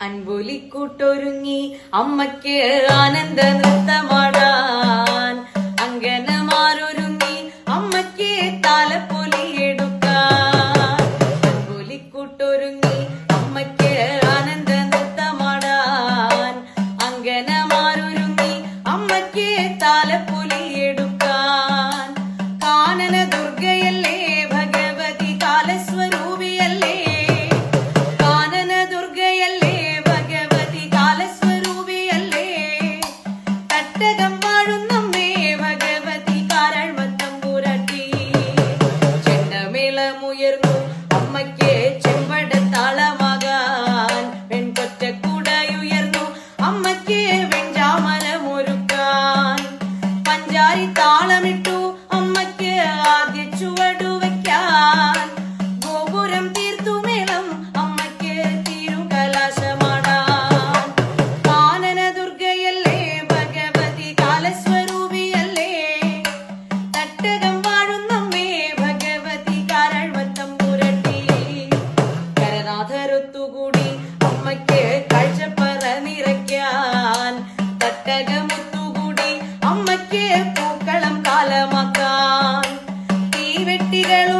അൻപൊലിക്കൂട്ടൊരുങ്ങി അമ്മയ്ക്ക് ആനന്ദ നൃത്തമാടാൻ അങ്കനമാരൊരുങ്ങി അമ്മയ്ക്ക് താലപ്പൊലിയെടുക്കാൻ. അൻപൊലിക്കൂട്ടൊരുങ്ങി അമ്മയ്ക്ക് ആനന്ദ നൃത്തമാടാൻ അങ്കനമാരൊരുങ്ങി അമ്മയ്ക്ക് താലപ്പൊലിയെടുക്കാൻ. കാനന ദുർഗയല്ലേ ഭഗവതി കാലസ്വരൂപിയല്ലേ, കാനന ദുർഗയല്ലേ ഭഗവതി കാലസ്വരൂപിയല്ലേ, തട്ടകം വാഴുന്നമ്മേ ഭഗവതി കാരഴ്മത്തമ്പുരാട്ടി. ചെണ്ടമേളമുയർന്നു അമ്മയ്ക്ക് ചെമ്പടത്താളമാകാൻ, പെൺകൊറ്റക്കുടയുയർന്നു അമ്മയ്ക്ക് വെഞ്ചാമരമൊരുക്കാൻ. പഞ്ചാരി താളമിട്ടു അമ്മയ്ക്ക് ആദ്യ ചുവടുവയ്ക്കാൻ, ഗോപുരം തീർത്തുമേളം അമ്മയ്ക്ക് തിരുകലാശമാടാൻ. കാനന ദുർഗയല്ലേ ഭഗവതി കാലസ്വരൂപിയല്ലേ, തട്ടകം വാഴുന്നമ്മേ ഭഗവതി കാരഴ്മത്തമ്പുരട്ടി. കരനാഥരൊത്തുകൂടി അമ്മയ്ക്ക് കാഴ്ചപ്പറ നിറയ്ക്കാൻ, തട്ടകമൊത്തുകൂടി അമ്മയ്ക്ക് പൂക്കളം കാലമാക്കാൻ. തീവെട്ടികളും